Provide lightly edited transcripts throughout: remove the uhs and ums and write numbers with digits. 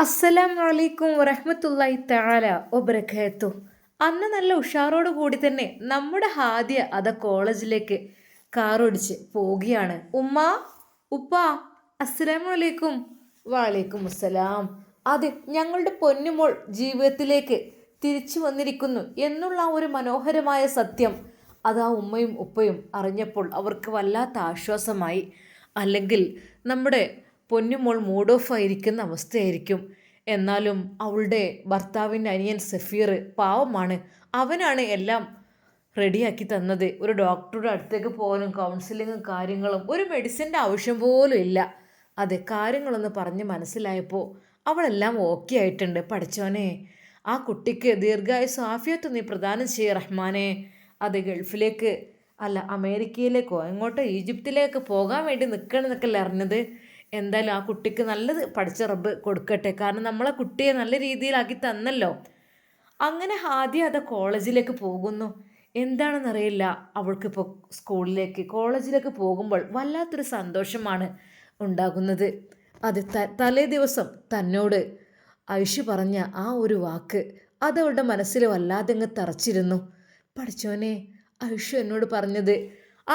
അസ്സലാമു അലൈക്കും വറഹ്മത്തുള്ളാഹി തആല വബറകാതുഹു. അന്ന് നല്ല ഉഷാറോട് കൂടി തന്നെ നമ്മുടെ ഹാദിയ കോളേജിലേക്ക് കാറോടിച്ച് പോവുകയാണ്. ഉമ്മ, ഉപ്പ, അസ്സലാമു അലൈക്കും. വലൈക്കും അസ്സലാം. അതെ, ഞങ്ങളുടെ പൊന്നുമോൾ ജീവിതത്തിലേക്ക് തിരിച്ചു വന്നിരിക്കുന്നു എന്നുള്ള ആ ഒരു മനോഹരമായ സത്യം അതാ ഉമ്മയും ഉപ്പയും അറിഞ്ഞപ്പോൾ അവർക്ക് വല്ലാത്ത ആശ്വാസമായി. അല്ലെങ്കിൽ നമ്മുടെ പൊന്നുമോൾ മൂഡ് ഓഫ് ആയിരിക്കുന്ന അവസ്ഥയായിരിക്കും. എന്നാലും അവളുടെ ഭർത്താവിൻ്റെ അനിയൻ സഫീർ പാവമാണ്. അവനാണ് എല്ലാം റെഡിയാക്കി തന്നത്. ഒരു ഡോക്ടറുടെ അടുത്തേക്ക് പോകാനും കൗൺസിലിങ്ങും കാര്യങ്ങളും ഒരു മെഡിസിൻ്റെ ആവശ്യം പോലും ഇല്ല. അതെ, കാര്യങ്ങളൊന്ന് പറഞ്ഞ് മനസ്സിലായപ്പോൾ അവളെല്ലാം ഓക്കെ ആയിട്ടുണ്ട്. പഠിച്ചോനെ, ആ കുട്ടിക്ക് ദീർഘായുസ് ആഫിയത്ത് നീ പ്രദാനം ചെയ്യ റഹ്മാനെ. അത് ഗൾഫിലേക്ക് അല്ല അമേരിക്കയിലേക്കോ എങ്ങോട്ടോ ഈജിപ്തിലേക്ക് പോകാൻ വേണ്ടി നിൽക്കണമെന്നൊക്കെയല്ലേ അറിഞ്ഞത്. എന്തായാലും ആ കുട്ടിക്ക് നല്ലത് പഠിച്ച റബ്ബ് കൊടുക്കട്ടെ. കാരണം നമ്മളെ കുട്ടിയെ നല്ല രീതിയിലാക്കി തന്നല്ലോ. അങ്ങനെ ഹാദിയ കോളേജിലേക്ക് പോകുന്നു. എന്താണെന്നറിയില്ല, അവൾക്കിപ്പോൾ കോളേജിലേക്ക് പോകുമ്പോൾ വല്ലാത്തൊരു സന്തോഷമാണ് ഉണ്ടാകുന്നത്. അത് തലേ ദിവസം തന്നോട് ഐഷു പറഞ്ഞ ആ ഒരു വാക്ക് അതവളുടെ മനസ്സിൽ വല്ലാതെ അങ്ങ് തറച്ചിരുന്നു. പഠിച്ചോനെ, ഐഷു എന്നോട് പറഞ്ഞത്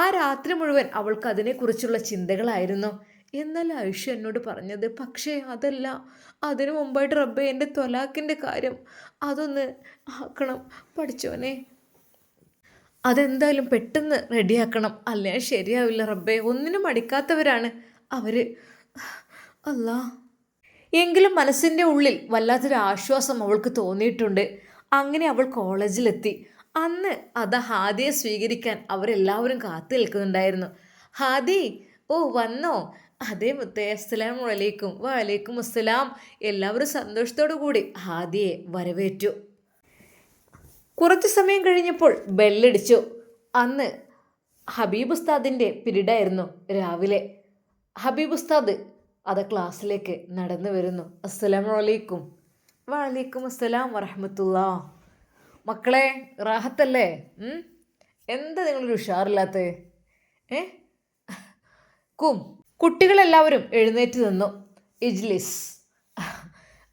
ആ രാത്രി മുഴുവൻ അവൾക്ക് അതിനെക്കുറിച്ചുള്ള ചിന്തകളായിരുന്നു. എന്നാൽ ഐഷു എന്നോട് പറഞ്ഞത് പക്ഷേ അതല്ല, അതിനു മുമ്പായിട്ട് റബ്ബെ എൻ്റെ ത്വലാഖിൻ്റെ കാര്യം അതൊന്ന് ആക്കണം പഠിച്ചോനെ. അതെന്തായാലും പെട്ടെന്ന് റെഡിയാക്കണം, അല്ലേ ശരിയാവില്ല റബ്ബെ. ഒന്നിനും മടിക്കാത്തവരാണ് അവർ. അല്ലാ, എങ്കിലും മനസ്സിൻ്റെ ഉള്ളിൽ വല്ലാത്തൊരു ആശ്വാസം അവൾക്ക് തോന്നിയിട്ടുണ്ട്. അങ്ങനെ അവൾ കോളേജിലെത്തി. അന്ന് ഹാദിയെ സ്വീകരിക്കാൻ അവരെല്ലാവരും കാത്തു നിൽക്കുന്നുണ്ടായിരുന്നു. ഹാദി, ഓ വന്നോ? അതേ മുത്തേ, അസ്സലാമു അലൈക്കും. വലൈക്കും അസ്സലാം. എല്ലാവരും സന്തോഷത്തോടു കൂടി ഹാദിയെ വരവേറ്റു. കുറച്ച് സമയം കഴിഞ്ഞപ്പോൾ ബെല്ലടിച്ചു. അന്ന് ഹബീബ് ഉസ്താദിൻ്റെ പിരീഡായിരുന്നു രാവിലെ. ഹബീബ് ഉസ്താദ് ക്ലാസ്സിലേക്ക് നടന്നു വരുന്നു. അസ്സലാമു അലൈക്കും. വലൈക്കും അസ്സലാം വറഹ്മത്തുള്ളാ. മക്കളെ, റാഹത്തല്ലേ? എന്താ നിങ്ങളൊരു ഉഷാറില്ലാത്തത്? കുട്ടികളെല്ലാവരും എഴുന്നേറ്റ് നിന്നു. ഇജ്ലിസ്.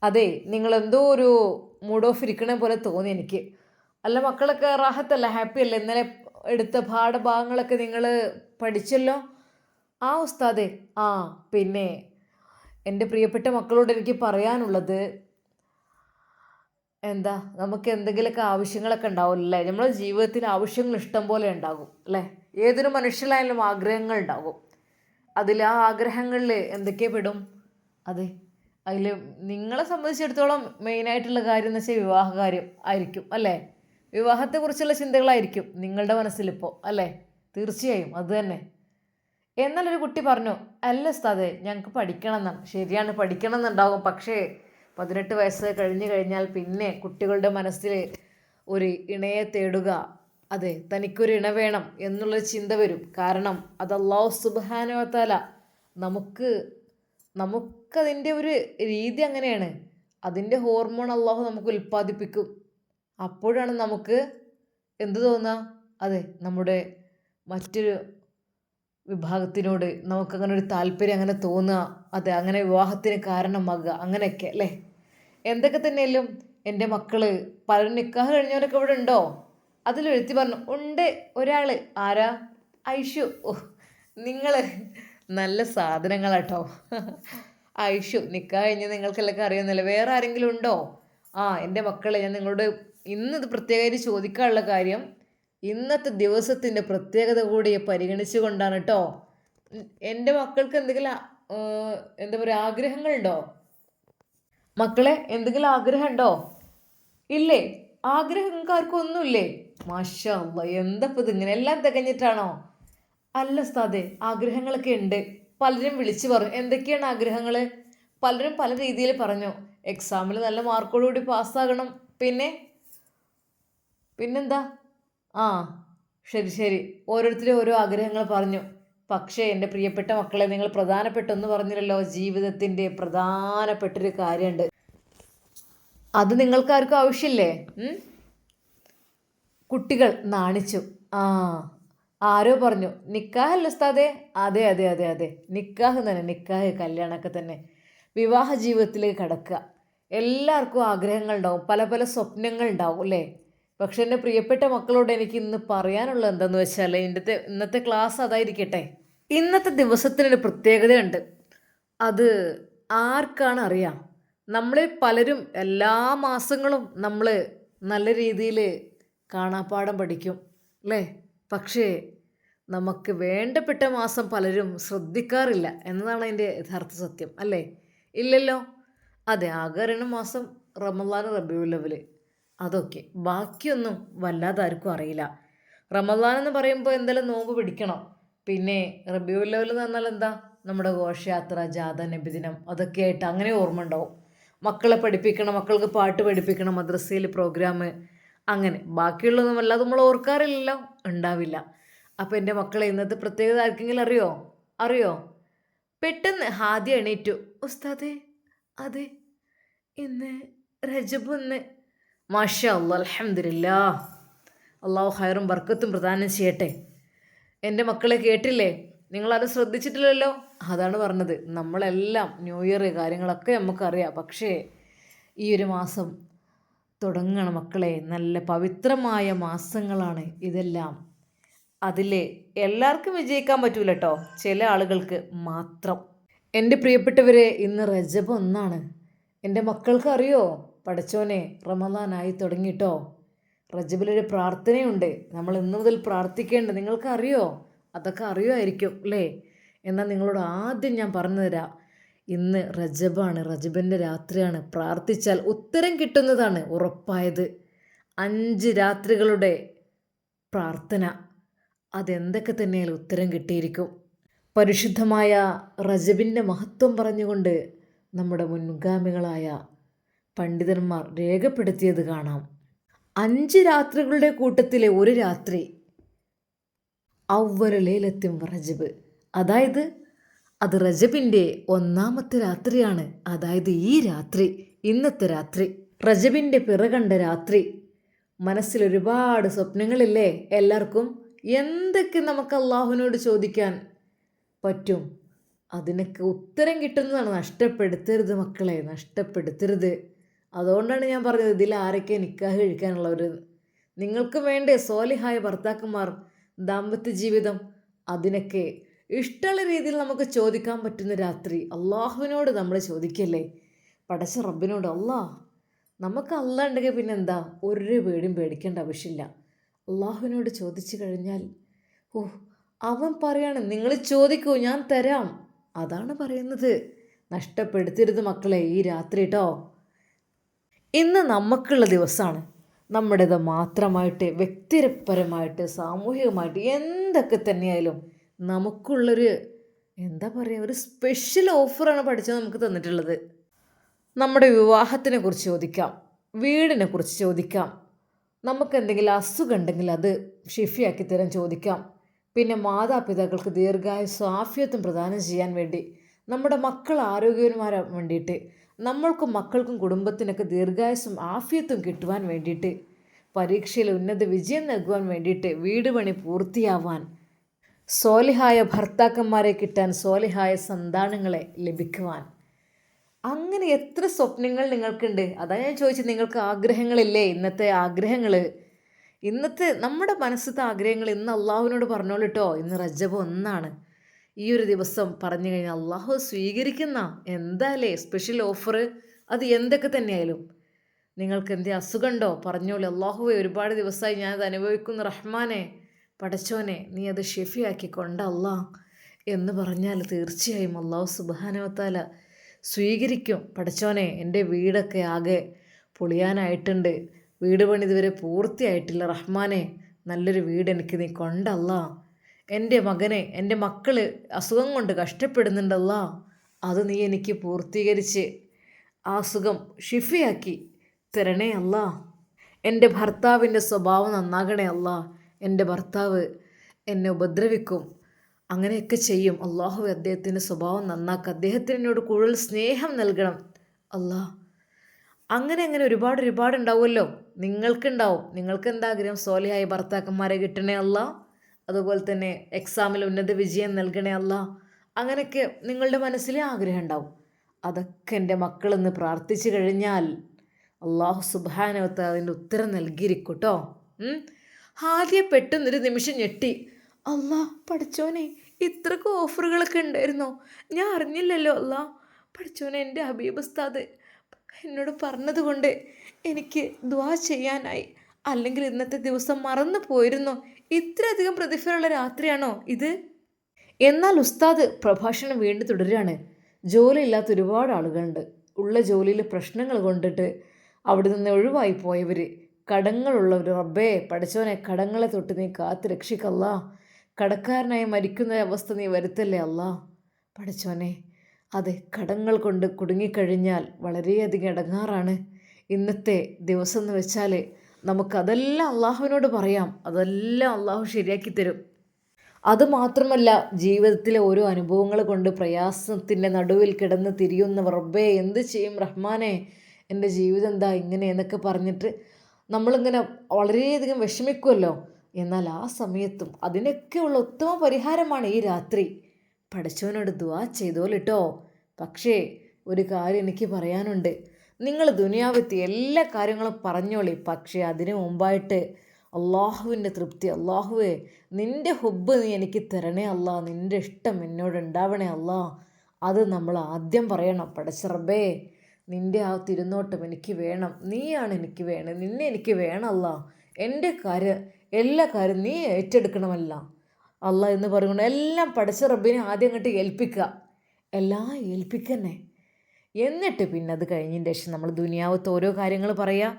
അതെ, നിങ്ങളെന്തോ ഒരു മൂഡ് ഓഫ് ഇരിക്കണ പോലെ തോന്നി എനിക്ക്. അല്ല മക്കളൊക്കെ റാഹത്തല്ല, ഹാപ്പി അല്ലേ? ഇന്നലെ എടുത്ത പാഠഭാഗങ്ങളൊക്കെ നിങ്ങൾ പഠിച്ചല്ലോ? ആ ഉസ്താദെ. പിന്നെ എൻ്റെ പ്രിയപ്പെട്ട മക്കളോട് എനിക്ക് പറയാനുള്ളത് എന്താ, നമുക്ക് എന്തെങ്കിലുമൊക്കെ ആവശ്യങ്ങളൊക്കെ ഉണ്ടാവുമല്ലേ? നമ്മുടെ ജീവിതത്തിൽ ആവശ്യങ്ങൾ ഇഷ്ടം പോലെ ഉണ്ടാകും അല്ലേ? ഏതൊരു മനുഷ്യരായാലും ആഗ്രഹങ്ങൾ ഉണ്ടാകും. അതിൽ ആ ആഗ്രഹങ്ങളിൽ എന്തൊക്കെ പെടും? അതെ, അതിൽ നിങ്ങളെ സംബന്ധിച്ചിടത്തോളം മെയിനായിട്ടുള്ള കാര്യം എന്ന് വെച്ചാൽ വിവാഹകാര്യം ആയിരിക്കും അല്ലേ? വിവാഹത്തെക്കുറിച്ചുള്ള ചിന്തകളായിരിക്കും നിങ്ങളുടെ മനസ്സിലിപ്പോൾ അല്ലേ? തീർച്ചയായും അത് തന്നെ. എന്നാലൊരു കുട്ടി പറഞ്ഞു, അല്ല ഉസ്താദേ, ഞങ്ങൾക്ക് പഠിക്കണം എന്നാണ്. ശരിയാണ്, പഠിക്കണം എന്നുണ്ടാകും. പക്ഷേ 18 വയസ്സ് കഴിഞ്ഞു കഴിഞ്ഞാൽ പിന്നെ കുട്ടികളുടെ മനസ്സിൽ ഒരു ഇണയെ തേടുക, അതെ തനിക്കൊരു ഇണ വേണം എന്നുള്ളൊരു ചിന്ത വരും. കാരണം അത് അല്ലാഹു സുബ്ഹാനഹു വ തആല നമുക്കതിൻ്റെ ഒരു രീതി അങ്ങനെയാണ്. അതിൻ്റെ ഹോർമോൺ അല്ലാഹു നമുക്ക് ഉൽപ്പാദിപ്പിക്കും. അപ്പോഴാണ് നമുക്ക് എന്ത് തോന്നുക? അതെ, നമ്മുടെ മറ്റൊരു വിഭാഗത്തിനോട് നമുക്കങ്ങനെ ഒരു താല്പര്യം അങ്ങനെ തോന്നുക, അതെ അങ്ങനെ വിവാഹത്തിന് കാരണമാകുക, അങ്ങനെയൊക്കെ അല്ലേ? എന്തൊക്കെ തന്നെയല്ലോ എൻ്റെ മക്കൾ പലരും നിക്കാഹ് കഴിഞ്ഞവരൊക്കെ ഇവിടെ ഉണ്ടോ? അതിലെഴുത്തി പറഞ്ഞു ഉണ്ട് ഒരാൾ. ആരാ? ഐഷു. ഓ, നിങ്ങൾ നല്ല സാധനങ്ങളാട്ടോ. ഐഷു നിക്കാഹ് കഴിഞ്ഞ് നിങ്ങൾക്കെല്ലാം അറിയുന്നില്ല. വേറെ ആരെങ്കിലും ഉണ്ടോ? എൻ്റെ മക്കളെ, ഞാൻ നിങ്ങളോട് ഇന്നത് പ്രത്യേകമായിട്ട് ചോദിക്കാനുള്ള കാര്യം ഇന്നത്തെ ദിവസത്തിൻ്റെ പ്രത്യേകത കൂടി പരിഗണിച്ചുകൊണ്ടാണ് കേട്ടോ. എൻ്റെ മക്കൾക്ക് എന്തെങ്കിലും എന്താ പറയുക ആഗ്രഹങ്ങളുണ്ടോ? മക്കളെ, എന്തെങ്കിലും ആഗ്രഹമുണ്ടോ? ഇല്ലേ? ആഗ്രഹം നിങ്ങൾക്ക് ആർക്കും ഒന്നുമില്ലേ? മാഷാ അല്ലാ, എന്തപ്പോൾ ഇതിങ്ങനെ എല്ലാം തികഞ്ഞിട്ടാണോ? അല്ല ഉസ്താദേ, ആഗ്രഹങ്ങളൊക്കെ ഉണ്ട്. പലരും വിളിച്ചു പറഞ്ഞു. എന്തൊക്കെയാണ് ആഗ്രഹങ്ങൾ? പലരും പല രീതിയിൽ പറഞ്ഞു. എക്സാമിൽ നല്ല മാർക്കോടുകൂടി പാസ്സാകണം. പിന്നെന്താ? ശരി, ഓരോരുത്തരും ഓരോ ആഗ്രഹങ്ങൾ പറഞ്ഞു. പക്ഷേ എൻ്റെ പ്രിയപ്പെട്ട മക്കളെ, നിങ്ങൾ പ്രധാനപ്പെട്ടൊന്ന് പറഞ്ഞില്ലല്ലോ. ജീവിതത്തിൻ്റെ പ്രധാനപ്പെട്ടൊരു കാര്യമുണ്ട്. അത് നിങ്ങൾക്കാർക്കും ആവശ്യമില്ലേ? കുട്ടികൾ നാണിച്ചു. ആരോ പറഞ്ഞു നിക്കാഹ് അല്ല ഉസ്താദേ. അതെ, നിക്കാഹ് തന്നെ, നിക്കാഹ് കല്യാണമൊക്കെ തന്നെ. വിവാഹ ജീവിതത്തിലേക്ക് കടക്കുക. എല്ലാവർക്കും ആഗ്രഹങ്ങളുണ്ടാവും, പല പല സ്വപ്നങ്ങളുണ്ടാവും അല്ലേ? പക്ഷെ എൻ്റെ പ്രിയപ്പെട്ട മക്കളോട് എനിക്ക് ഇന്ന് പറയാനുള്ളത് എന്താണെന്ന് വെച്ചാൽ ഇന്നത്തെ ക്ലാസ് അതായിരിക്കട്ടെ. ഇന്നത്തെ ദിവസത്തിനൊരു പ്രത്യേകതയുണ്ട്. അത് ആർക്കാണ് അറിയാം? നമ്മളിൽ പലരും എല്ലാ മാസങ്ങളും നമ്മൾ നല്ല രീതിയിൽ കാണാപ്പാഠം പഠിക്കും അല്ലേ? പക്ഷേ നമുക്ക് വേണ്ടപ്പെട്ട മാസം പലരും ശ്രദ്ധിക്കാറില്ല എന്നതാണ് അതിൻ്റെ യഥാർത്ഥ സത്യം അല്ലേ? ഇല്ലല്ലോ. അതെ, ആകെ അറിയണ മാസം റമദാൻ, റബീഉൽ അവ്വൽ, അതൊക്കെ. ബാക്കിയൊന്നും വല്ലാതെ ആർക്കും അറിയില്ല. റമദാൻ എന്ന് പറയുമ്പോൾ എന്തെല്ലാം നോമ്പ് പിടിക്കണം. പിന്നെ റബീഉൽ അവ്വൽ എന്ന് പറഞ്ഞാൽ എന്താ? നമ്മുടെ ഘോഷയാത്ര, ജാഥ, നബിദിനം, അതൊക്കെ ആയിട്ട് അങ്ങനെ ഓർമ്മ ഉണ്ടാവും. മക്കളെ പഠിപ്പിക്കണം, മക്കൾക്ക് പാട്ട് പഠിപ്പിക്കണം, മദ്രസയിൽ പ്രോഗ്രാം, അങ്ങനെ. ബാക്കിയുള്ളതൊന്നും വല്ലാതെ നമ്മൾ ഓർക്കാറില്ലല്ലോ, ഉണ്ടാവില്ല. അപ്പോൾ എൻ്റെ മക്കളെ, ഇന്നത്തെ പ്രത്യേകത ആർക്കെങ്കിലും അറിയോ? പെട്ടെന്ന് ഹാദ്യ എണീറ്റു. ഉസ്താദേ, അതെ, ഇന്ന് രജബ്, ഇന്ന്. മാഷാ അല്ലാ, അൽഹംദുലില്ലാ, അള്ളാഹു ഹൈറും ബർക്കത്തും പ്രദാനം ചെയ്യട്ടെ. എൻ്റെ മക്കളെ കേട്ടില്ലേ? നിങ്ങളത് ശ്രദ്ധിച്ചിട്ടില്ലല്ലോ. അതാണ് പറഞ്ഞത്, നമ്മളെല്ലാം ന്യൂ ഇയർ കാര്യങ്ങളൊക്കെ നമുക്കറിയാം. പക്ഷേ ഈ ഒരു മാസം തുടങ്ങണം മക്കളെ. നല്ല പവിത്രമായ മാസങ്ങളാണ് ഇതെല്ലാം. അതിൽ എല്ലാവർക്കും വിജയിക്കാൻ പറ്റൂല കേട്ടോ, ചില ആളുകൾക്ക് മാത്രം. എൻ്റെ പ്രിയപ്പെട്ടവരെ, ഇന്ന് റജബ് 1. എൻ്റെ മക്കൾക്ക് അറിയോ? പടച്ചോനെ, റമദാനായി തുടങ്ങിട്ടോ. റജബിലൊരു പ്രാർത്ഥനയുണ്ട്, നമ്മൾ ഇന്ന് മുതൽ പ്രാർത്ഥിക്കേണ്ടത്. നിങ്ങൾക്ക് അറിയോ? അതൊക്കെ അറിയുമായിരിക്കും അല്ലേ? എന്നാൽ നിങ്ങളോട് ആദ്യം ഞാൻ പറഞ്ഞു തരാം. ഇന്ന് റജബാണ്, റജബിൻ്റെ രാത്രിയാണ്. പ്രാർത്ഥിച്ചാൽ ഉത്തരം കിട്ടുന്നതാണ് ഉറപ്പായത്. 5 രാത്രികളുടെ പ്രാർത്ഥന, അതെന്തൊക്കെ തന്നെയാലും ഉത്തരം കിട്ടിയിരിക്കും. പരിശുദ്ധമായ റജബിൻ്റെ മഹത്വം പറഞ്ഞുകൊണ്ട് നമ്മുടെ മുൻഗാമികളായ പണ്ഡിതന്മാർ രേഖപ്പെടുത്തിയത് കാണാം. 5 രാത്രികളുടെ കൂട്ടത്തിലെ ഒരു രാത്രി അവ്വല ലൈലത്തും റജബ്, അതായത് അത് റജബിൻ്റെ 1ാമത്തെ രാത്രിയാണ്. അതായത് ഈ രാത്രി, ഇന്നത്തെ രാത്രി, റജബിൻ്റെ പിറകണ്ട രാത്രി. മനസ്സിൽ ഒരുപാട് സ്വപ്നങ്ങളില്ലേ എല്ലാവർക്കും? എന്തൊക്കെ നമുക്ക് അള്ളാഹുവിനോട് ചോദിക്കാൻ പറ്റും, അതിനൊക്കെ ഉത്തരം കിട്ടുന്നതാണ്. നഷ്ടപ്പെടുത്തരുത് മക്കളെ, നഷ്ടപ്പെടുത്തരുത്. അതുകൊണ്ടാണ് ഞാൻ പറഞ്ഞത്, ഇതിൽ ആരൊക്കെ നിക്കാഹ് കഴിക്കാനുള്ളവർ? നിങ്ങൾക്ക് വേണ്ടേ സ്വാലിഹായ ഭർത്താക്കന്മാർ, ദാമ്പത്യ ജീവിതം? അതിനൊക്കെ ഇഷ്ടമുള്ള രീതിയിൽ നമുക്ക് ചോദിക്കാൻ പറ്റുന്ന രാത്രി അള്ളാഹുവിനോട് നമ്മൾ ചോദിക്കല്ലേ, പടച്ച റബ്ബിനോട്. നമുക്ക് അള്ളാഹ് ഉണ്ടെങ്കിൽ പിന്നെന്താ, ഒരു പേടിയും പേടിക്കേണ്ട ആവശ്യമില്ല. അള്ളാഹുവിനോട് ചോദിച്ചു കഴിഞ്ഞാൽ അവൻ പറയാണ്, നിങ്ങൾ ചോദിക്കൂ, ഞാൻ തരാം. അതാണ് പറയുന്നത്. നഷ്ടപ്പെടുത്തരുത് മക്കളെ ഈ രാത്രി കേട്ടോ. ഇന്ന് നമുക്കുള്ള ദിവസമാണ്. നമ്മുടേത് മാത്രമായിട്ട്, വ്യക്തിപരമായിട്ട്, സാമൂഹികമായിട്ട്, എന്തൊക്കെ തന്നെയായാലും നമുക്കുള്ളൊരു എന്താ പറയുക, ഒരു സ്പെഷ്യൽ ഓഫറാണ് പഠിച്ചത് നമുക്ക് തന്നിട്ടുള്ളത്. നമ്മുടെ വിവാഹത്തിനെ കുറിച്ച് ചോദിക്കാം, വീടിനെ കുറിച്ച് ചോദിക്കാം, നമുക്ക് എന്തെങ്കിലും അസുഖം ഉണ്ടെങ്കിൽ അത് ഷിഫിയാക്കി തരാൻ ചോദിക്കാം. പിന്നെ മാതാപിതാക്കൾക്ക് ദീർഘായുസ്സും ആഫിയത്തും പ്രദാനം ചെയ്യാൻ വേണ്ടി, നമ്മുടെ മക്കൾ ആരോഗ്യവാന്മാരാൻ വേണ്ടിയിട്ട്, നമ്മൾക്കും മക്കൾക്കും കുടുംബത്തിനൊക്കെ ദീർഘായുസ്സും ആഫിയത്തും കിട്ടുവാൻ വേണ്ടിയിട്ട്, പരീക്ഷയിൽ ഉന്നത വിജയം നൽകുവാൻ വേണ്ടിയിട്ട്, വീട് പണി പൂർത്തിയാവാൻ, സ്വാലിഹായ ഭർത്താക്കന്മാരെ കിട്ടാൻ, സ്വാലിഹായ സന്താനങ്ങളെ ലഭിക്കുവാൻ, അങ്ങനെ എത്ര സ്വപ്നങ്ങൾ നിങ്ങൾക്കുണ്ട്. അതാ ഞാൻ ചോദിച്ചത്, നിങ്ങൾക്ക് ആഗ്രഹങ്ങളില്ലേ? ഇന്നത്തെ ആഗ്രഹങ്ങൾ, ഇന്നത്തെ നമ്മുടെ മനസ്സിലത്തെ ആഗ്രഹങ്ങൾ ഇന്ന് അള്ളാഹുവിനോട് പറഞ്ഞോളൂ കേട്ടോ. ഇന്ന് റജബ് 1. ഈ ഒരു ദിവസം പറഞ്ഞു കഴിഞ്ഞാൽ അള്ളാഹു സ്വീകരിക്കുന്ന എന്തായാലേ സ്പെഷ്യൽ ഓഫർ. അത് എന്തൊക്കെ തന്നെയായാലും, നിങ്ങൾക്ക് എന്ത് അസുഖമുണ്ടോ പറഞ്ഞോളൂ. അള്ളാഹുവെ, ഒരുപാട് ദിവസമായി ഞാനത് അനുഭവിക്കുന്നു, റഹ്മാനെ, പടച്ചോനെ, നീ അത് ഷെഫിയാക്കി കൊണ്ടല്ലാ എന്ന് പറഞ്ഞാൽ തീർച്ചയായും അള്ളാഹു സുബ്ഹാനഹു വ തആല സ്വീകരിക്കും. പടച്ചോനെ, എൻ്റെ വീടൊക്കെ ആകെ പൊളിയാനായിട്ടുണ്ട്, വീട് പണി ഇതുവരെ പൂർത്തിയായിട്ടില്ല, റഹ്മാനെ, നല്ലൊരു വീട് എനിക്ക് നീ കൊണ്ടല്ല. എൻ്റെ മകനെ, എൻ്റെ മക്കൾ അസുഖം കൊണ്ട് കഷ്ടപ്പെടുന്നുണ്ടല്ല, അത് നീ എനിക്ക് പൂർത്തീകരിച്ച് ആ അസുഖം ഷിഫിയാക്കി തരണേ അല്ല. എൻ്റെ ഭർത്താവിൻ്റെ സ്വഭാവം നന്നാകണേ അല്ല. എൻ്റെ ഭർത്താവ് എന്നെ ഉപദ്രവിക്കും, അങ്ങനെയൊക്കെ ചെയ്യും. അള്ളാഹു അദ്ദേഹത്തിൻ്റെ സ്വഭാവം നന്നാക്കുക, അദ്ദേഹത്തിനോട് കൂടുതൽ സ്നേഹം നൽകണം അല്ലാ. അങ്ങനെ ഒരുപാട് ഉണ്ടാവുമല്ലോ. നിങ്ങൾക്കുണ്ടാവും. നിങ്ങൾക്ക് എന്താ ആഗ്രഹം? സ്വാലിഹായ ഭർത്താക്കന്മാരെ കിട്ടണേ അല്ല, അതുപോലെ തന്നെ എക്സാമിൽ ഉന്നത വിജയം നൽകണേ അല്ല. അങ്ങനെയൊക്കെ നിങ്ങളുടെ മനസ്സിലെ ആഗ്രഹം ഉണ്ടാവും. അതൊക്കെ എൻ്റെ മക്കളെന്ന് പ്രാർത്ഥിച്ചു കഴിഞ്ഞാൽ അള്ളാഹു സുബ്ഹാനഹു വ തആല അതിൻ്റെ ഉത്തരം നൽകിയിരിക്കും കേട്ടോ. ആദ്യം പെട്ടെന്നൊരു നിമിഷം ഞെട്ടി. അല്ലാ പഠിച്ചോനെ, ഇത്രക്ക് ഓഫറുകളൊക്കെ ഉണ്ടായിരുന്നോ? ഞാൻ അറിഞ്ഞില്ലല്ലോ. അല്ലാ പഠിച്ചോനെ, എൻ്റെ ഹബീബ് ഉസ്താദ് എന്നോട് പറഞ്ഞതുകൊണ്ട് എനിക്ക് ദുആ ചെയ്യാനായി. അല്ലെങ്കിൽ ഇന്നത്തെ ദിവസം മറന്നു പോയിരുന്നു. ഇത്രയധികം പ്രതിഫലമുള്ള രാത്രിയാണോ ഇത്? എന്നാൽ ഉസ്താദ് പ്രഭാഷണം വീണ്ടും തുടരുകയാണ്. ജോലിയില്ലാത്ത ഒരുപാട് ആളുകളുണ്ട്. ഉള്ള ജോലിയിൽ പ്രശ്നങ്ങൾ കൊണ്ടിട്ട് അവിടെ നിന്ന് ഒഴിവായി പോയവർ, കടങ്ങളുള്ളവർ. റബ്ബേ പഠിച്ചവനെ, കടങ്ങളെ തൊട്ട് നീ കാത്ത് രക്ഷിക്കല്ല. കടക്കാരനായി മരിക്കുന്ന അവസ്ഥ നീ വരുത്തല്ലേ അല്ലാ. പഠിച്ചവനെ, അതെ, കടങ്ങൾ കൊണ്ട് കുടുങ്ങിക്കഴിഞ്ഞാൽ വളരെയധികം ഇടങ്ങാറാണ്. ഇന്നത്തെ ദിവസം എന്ന് വെച്ചാൽ നമുക്കതെല്ലാം അള്ളാഹുവിനോട് പറയാം. അതെല്ലാം അള്ളാഹു ശരിയാക്കി തരും. അതുമാത്രമല്ല, ജീവിതത്തിലെ ഓരോ അനുഭവങ്ങൾ കൊണ്ട് പ്രയാസത്തിൻ്റെ നടുവിൽ കിടന്ന് തിരിയുന്നവർ, റബ്ബേ എന്ത് ചെയ്യും റഹ്മാനെ, എൻ്റെ ജീവിതം എന്താ ഇങ്ങനെ എന്നൊക്കെ പറഞ്ഞിട്ട് നമ്മളിങ്ങനെ വളരെയധികം വിഷമിക്കുമല്ലോ. എന്നാൽ ആ സമയത്തും അതിനൊക്കെയുള്ള ഉത്തമ പരിഹാരമാണ് ഈ രാത്രി. പഠിച്ചവനോട് ദുആ ചെയ്തോളിട്ടോ. പക്ഷേ ഒരു കാര്യം എനിക്ക് പറയാനുണ്ട്. നിങ്ങൾ ദുനിയാവത്തെ എല്ലാ കാര്യങ്ങളും പറഞ്ഞോളി. പക്ഷേ അതിനു മുമ്പായിട്ട് അള്ളാഹുവിൻ്റെ തൃപ്തി, അള്ളാഹുവേ നിൻ്റെ ഹുബ്ബ് നീ എനിക്ക് തരണേ അല്ലാ, നിൻ്റെ ഇഷ്ടം എന്നോട് ഉണ്ടാവണേ അല്ലാ, അത് നമ്മൾ ആദ്യം പറയണം. പടച്ച റബ്ബേ, നിൻ്റെ ആ തിരുനോട്ടം എനിക്ക് വേണം, നീയാണ് എനിക്ക് വേണം, നിന്നെ എനിക്ക് വേണമല്ല, എൻ്റെ കാര്യം എല്ലാ കാര്യം നീ ഏറ്റെടുക്കണമല്ല അല്ല എന്ന് പറയുകൊണ്ട് എല്ലാം പടച്ച റബ്ബിനെ ആദ്യം അങ്ങോട്ട് ഏൽപ്പിക്കുക. എല്ലാം ഏൽപ്പിക്കന്നെ. എന്നിട്ട് പിന്നെ അത് കഴിഞ്ഞതിന് ശേഷം നമ്മൾ ദുനിയാവത്തെ ഓരോ കാര്യങ്ങൾ പറയാം.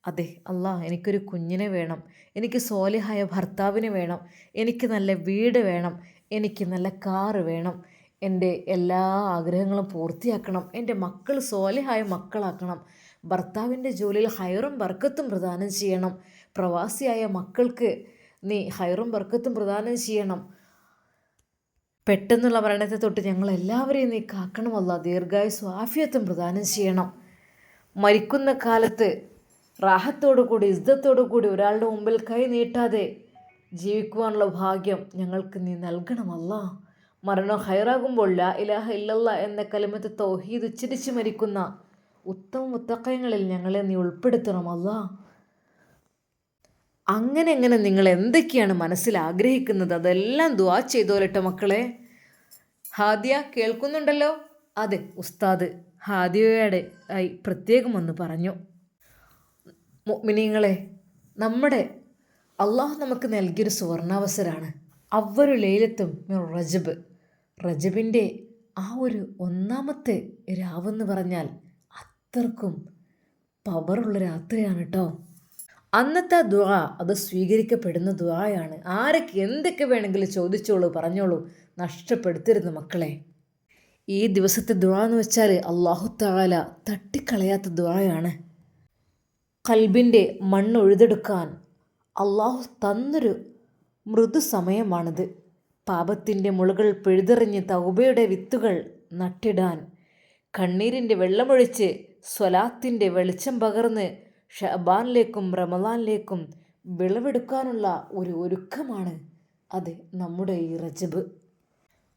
അതെ അല്ലാ, എനിക്കൊരു കുഞ്ഞിനെ വേണം, എനിക്ക് സ്വാലിഹായ ഭർത്താവിനെ വേണം, എനിക്ക് നല്ല വീട് വേണം, എനിക്ക് നല്ല കാറ് വേണം, എൻ്റെ എല്ലാ ആഗ്രഹങ്ങളും പൂർത്തിയാക്കണം, എൻ്റെ മക്കൾ സ്വാലിഹായ മക്കളാക്കണം, ഭർത്താവിൻ്റെ ജോലിയിൽ ഹൈറും ബർക്കത്തും പ്രദാനം ചെയ്യണം, പ്രവാസിയായ മക്കൾക്ക് നീ ഹൈറും ബർക്കത്തും പ്രദാനം ചെയ്യണം, പെട്ടെന്നുള്ള മരണത്തെ തൊട്ട് ഞങ്ങളെല്ലാവരെയും നീ കാക്കണമല്ല, ദീർഘായുസ്സും ആഫിയത്തും പ്രദാനം ചെയ്യണം, മരിക്കുന്ന കാലത്ത് റാഹത്തോടു കൂടി ഇസ്സത്തോടു കൂടി ഒരാളുടെ മുമ്പിൽ കൈ നീട്ടാതെ ജീവിക്കുവാനുള്ള ഭാഗ്യം ഞങ്ങൾക്ക് നീ നൽകണമല്ല, മരണം ഹൈറാകുമ്പോൾ ലാ ഇലാഹ ഇല്ലല്ലാ എന്ന കലിമത്ത് തൗഹീദ് ഉച്ചരിച്ച് മരിക്കുന്ന ഉത്തമ മുത്തഖങ്ങളിൽ ഞങ്ങളെ നീ ഉൾപ്പെടുത്തണമല്ല. അങ്ങനെ നിങ്ങൾ എന്തൊക്കെയാണ് മനസ്സിൽ ആഗ്രഹിക്കുന്നത് അതെല്ലാം ദുആ ചെയ്തോലട്ടെ മക്കളെ. ഹാദിയ കേൾക്കുന്നുണ്ടല്ലോ? അതെ, ഉസ്താദ് ഹാദിയയോട് ആയി പ്രത്യേകം ഒന്ന് പറഞ്ഞു. മുഅ്മിനീങ്ങളെ, നമ്മുടെ അള്ളാഹു നമുക്ക് നൽകിയൊരു സുവർണാവസരമാണ്. അവ്വലു ലൈലത്തും റജബ്, റജബിൻ്റെ ആ ഒരു ഒന്നാമത്തെ രാവെന്ന് പറഞ്ഞാൽ അത്രക്കും പവറുള്ള രാത്രിയാണ് കേട്ടോ. അന്നത്തെ ദുആ അത് സ്വീകരിക്കപ്പെടുന്ന ദുആയാണ്. ആരൊക്കെ എന്തൊക്കെ വേണമെങ്കിലും ചോദിച്ചോളൂ, പറഞ്ഞോളൂ, നഷ്ടപ്പെടുത്തരുത് മക്കളെ. ഈ ദിവസത്തെ ദുആ എന്ന് വെച്ചാൽ അല്ലാഹു തആല തട്ടിക്കളയാത്ത ദുആയാണ്. ഖൽബിൻ്റെ മണ്ണൊഴുതെടുക്കാൻ അള്ളാഹു തന്നൊരു മൃദു സമയമാണിത്. പാപത്തിൻ്റെ മുളകൾ പിഴുതെറിഞ്ഞ് തൗബയുടെ വിത്തുകൾ നട്ടിടാൻ, കണ്ണീരിൻ്റെ വെള്ളമൊഴിച്ച് സ്വലാത്തിൻ്റെ വെളിച്ചം പകർന്ന് ഷഅബാനിലേക്കും റമളാനിലേക്കും വിളവെടുക്കാനുള്ള ഒരു ഒരുക്കമാണ് അത് നമ്മുടെ ഈ റജബ്.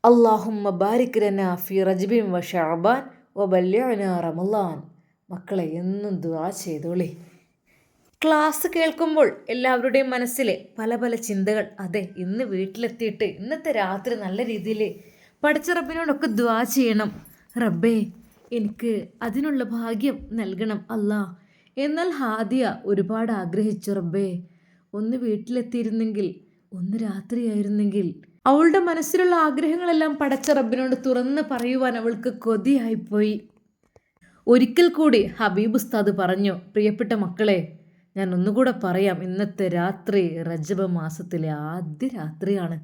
അല്ലാഹുമ്മ ബാരിക് ലനാ ഫി റജബിൻ വ ഷഅബാൻ വ ബല്ലിഅനാ റമളാൻ. മക്കളെ എന്നും ദുആ ചെയ്തോളി. ക്ലാസ് കേൾക്കുമ്പോൾ എല്ലാവരുടെയും മനസ്സിൽ പല പല ചിന്തകൾ. അതെ, ഇന്ന് വീട്ടിലെത്തിയിട്ട് ഇന്നത്തെ രാത്രി നല്ല രീതിയിൽ പഠിച്ച റബ്ബിനോടൊക്കെ ദുആ ചെയ്യണം. റബ്ബേ എനിക്ക് അതിനുള്ള ഭാഗ്യം നൽകണം അല്ലാ. എന്നാൽ ഹാദിയ ഒരുപാട് ആഗ്രഹിച്ചു, റബ്ബേ ഒന്ന് വീട്ടിലെത്തിയിരുന്നെങ്കിൽ, ഒന്ന് രാത്രിയായിരുന്നെങ്കിൽ. അവളുടെ മനസ്സിലുള്ള ആഗ്രഹങ്ങളെല്ലാം പടച്ച റബ്ബിനോട് തുറന്ന് പറയുവാൻ അവൾക്ക് കൊതിയായിപ്പോയി. ഒരിക്കൽ കൂടി ഹബീബ് ഉസ്താദ് പറഞ്ഞു, പ്രിയപ്പെട്ട മക്കളെ, ഞാൻ ഒന്നുകൂടെ പറയാം, ഇന്നത്തെ രാത്രി റജബ് മാസത്തിലെ ആദ്യ രാത്രിയാണ്.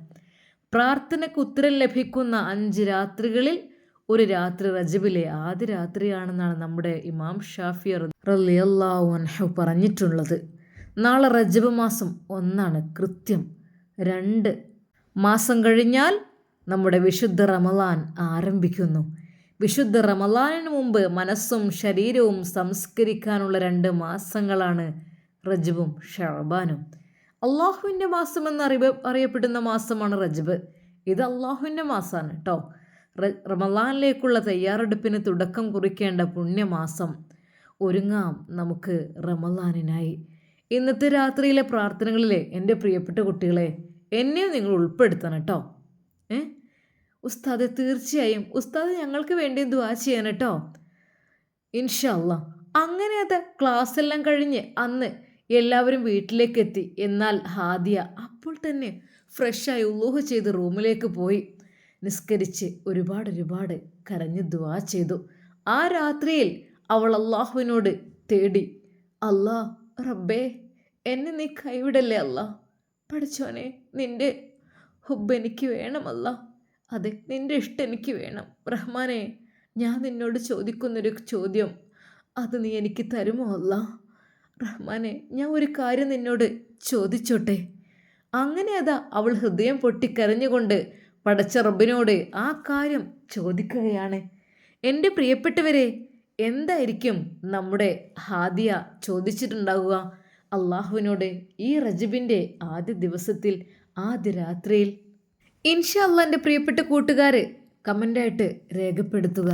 പ്രാർത്ഥനയ്ക്ക് ഉത്തരം ലഭിക്കുന്ന 5 രാത്രികളിൽ ഒരു രാത്രി റജബിലെ ആദ്യ രാത്രിയാണെന്നാണ് നമ്മുടെ ഇമാം ഷാഫി റളിയല്ലാഹു അൻഹു പറഞ്ഞിട്ടുള്ളത്. നാളെ റജബ് മാസം 1 കൃത്യം 2 മാസം കഴിഞ്ഞാൽ നമ്മുടെ വിശുദ്ധ റമളാൻ ആരംഭിക്കുന്നു. വിശുദ്ധ റമളാനിന് മുമ്പ് മനസ്സും ശരീരവും സംസ്കരിക്കാനുള്ള 2 മാസങ്ങളാണ് റജബും ഷഅബാനും. അള്ളാഹുവിൻ്റെ മാസം അറിയപ്പെടുന്ന മാസമാണ് റജബ്. ഇത് അള്ളാഹുവിൻ്റെ മാസമാണ് കേട്ടോ. റമളാനിലേക്കുള്ള തയ്യാറെടുപ്പിന് തുടക്കം കുറിക്കേണ്ട പുണ്യമാസം. ഒരുങ്ങാം നമുക്ക് റമളാനിനായി. ഇന്നത്തെ രാത്രിയിലെ പ്രാർത്ഥനകളിലെ എൻ്റെ പ്രിയപ്പെട്ട കുട്ടികളെ, എന്നെയും നിങ്ങൾ ഉൾപ്പെടുത്തണം കേട്ടോ. ഉസ്താദെ, തീർച്ചയായും ഉസ്താദ് ഞങ്ങൾക്ക് വേണ്ടി ദുആ ചെയ്യണം കേട്ടോ. ഇൻഷാ അല്ലാഹ്. അങ്ങനെ അത് ക്ലാസ് എല്ലാം കഴിഞ്ഞ് അന്ന് എല്ലാവരും വീട്ടിലേക്ക് എത്തി. എന്നാൽ ഹാദിയ അപ്പോൾ തന്നെ ഫ്രഷായി ഉളൂഹ് ചെയ്ത് റൂമിലേക്ക് പോയി. നിസ്കരിച്ച് ഒരുപാട് കരഞ്ഞ് ദുആ ചെയ്തു. ആ രാത്രിയിൽ അവൾ അള്ളാഹുവിനോട് തേടി, അല്ലാ റബ്ബേ, എന്നെ നീ കൈവിടല്ലേ അല്ലാ. പഠിച്ചോനെ, നിൻ്റെ ഹുബ്ബ് എനിക്ക് വേണമല്ല. അതെ, നിൻ്റെ ഇഷ്ടം എനിക്ക് വേണം. റഹ്മാനെ, ഞാൻ നിന്നോട് ചോദിക്കുന്നൊരു ചോദ്യം, അത് നീ എനിക്ക് തരുമോ അല്ല? റഹ്മാനെ, ഞാൻ ഒരു കാര്യം നിന്നോട് ചോദിച്ചോട്ടെ? അങ്ങനെ അതാ അവൾ ഹൃദയം പൊട്ടിക്കരഞ്ഞുകൊണ്ട് പടച്ച റബ്ബിനോട് ആ കാര്യം ചോദിക്കുകയാണ്. എൻ്റെ പ്രിയപ്പെട്ടവരെ, എന്തായിരിക്കും നമ്മുടെ ഹാദിയ ചോദിച്ചിട്ടുണ്ടാവുക അള്ളാഹുവിനോട് ഈ റജബിൻ്റെ ആദ്യ ദിവസത്തിൽ, ആദ്യ രാത്രിയിൽ? ഇൻഷാ അല്ലാഹ് എൻ്റെ പ്രിയപ്പെട്ട കൂട്ടുകാർ കമൻ്റായിട്ട് രേഖപ്പെടുത്തുക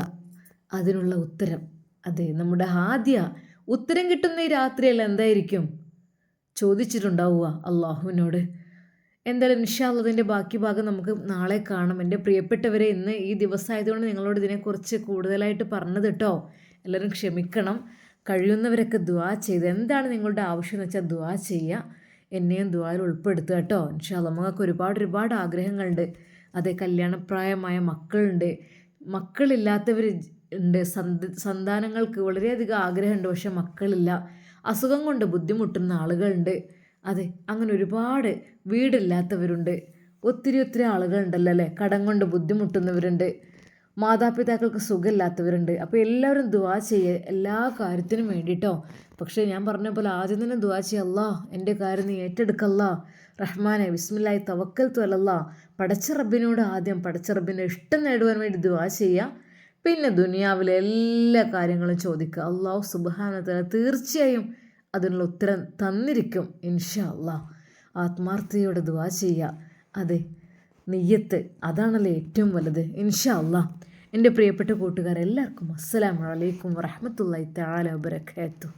അതിനുള്ള ഉത്തരം. അതെ, നമ്മുടെ ഹാദിയ ഉത്തരം കിട്ടുന്ന ഈ രാത്രിയിൽ എന്തായിരിക്കും ചോദിച്ചിട്ടുണ്ടാവുക അള്ളാഹുവിനോട്? എന്തായാലും ഇൻഷാ അല്ലാഹ് ഇതിൻ്റെ ബാക്കി ഭാഗം നമുക്ക് നാളെ കാണാം. എൻ്റെ പ്രിയപ്പെട്ടവരെ, ഇന്ന് ഈ ദിവസമായതുകൊണ്ട് നിങ്ങളോട് ഇതിനെക്കുറിച്ച് കൂടുതലായിട്ട് പറഞ്ഞത് കേട്ടോ. എല്ലാവരും ക്ഷമിക്കണം. കഴിയുന്നവരൊക്കെ ദുആ ചെയ്ത്, എന്താണ് നിങ്ങളുടെ ആവശ്യം എന്ന് വെച്ചാൽ ദുആ ചെയ്യുക. എന്നെയും ദുആയിൽ ഉൾപ്പെടുത്തുക കേട്ടോ. ഇൻഷാ അല്ലാഹ്. നമുക്ക് ഒരുപാട് ആഗ്രഹങ്ങളുണ്ട്. അതെ, കല്യാണപ്രായമായ മക്കളുണ്ട്, മക്കളില്ലാത്തവർ ഉണ്ട്, സന്താനങ്ങൾക്ക് വളരെയധികം ആഗ്രഹമുണ്ട്, പക്ഷെ മക്കളില്ല. അസുഖം കൊണ്ട് ബുദ്ധിമുട്ടുന്ന ആളുകളുണ്ട്. അതെ, അങ്ങനെ ഒരുപാട് വീടില്ലാത്തവരുണ്ട്. ഒത്തിരി ആളുകളുണ്ടല്ലോ അല്ലേ. കടം കൊണ്ട് ബുദ്ധിമുട്ടുന്നവരുണ്ട്, മാതാപിതാക്കൾക്ക് സുഖമില്ലാത്തവരുണ്ട്. അപ്പോൾ എല്ലാവരും ദുആ ചെയ്യുക എല്ലാ കാര്യത്തിനും വേണ്ടിയിട്ടോ. പക്ഷേ ഞാൻ പറഞ്ഞ പോലെ ആദ്യം തന്നെ ദുആ ചെയ്യുക, അല്ലാ എൻ്റെ കാര്യം നീ ഏറ്റെടുക്കല്ലാ. റഹ്മാനെ ബിസ്മില്ലാഹി തവക്കൽതു അലല്ലാ. പടച്ച റബ്ബിനോട് ആദ്യം പടച്ച റബ്ബിൻ്റെ ഇഷ്ടം നേടുവാൻ വേണ്ടി ദുആ ചെയ്യുക. പിന്നെ ദുനിയാവിലെ എല്ലാ കാര്യങ്ങളും ചോദിക്കുക. അല്ലാഹു സുബ്ഹാനഹു വ തആല തീർച്ചയായും അതിനുള്ള ഉത്തരം തന്നിരിക്കും ഇൻഷാ അല്ലാഹ്. ആത്മാർത്ഥതയോടെ ദുആ ചെയ്യുക. അതെ, നിയ്യത്ത് അതാണല്ലോ ഏറ്റവും വലുത്. ഇൻഷാ അല്ലാഹ്. എൻ്റെ പ്രിയപ്പെട്ട കൂട്ടുകാരെല്ലാവർക്കും അസ്സലാമു അലൈക്കും വറഹ്മത്തുള്ളാഹി തആല വബറകാതുഹു.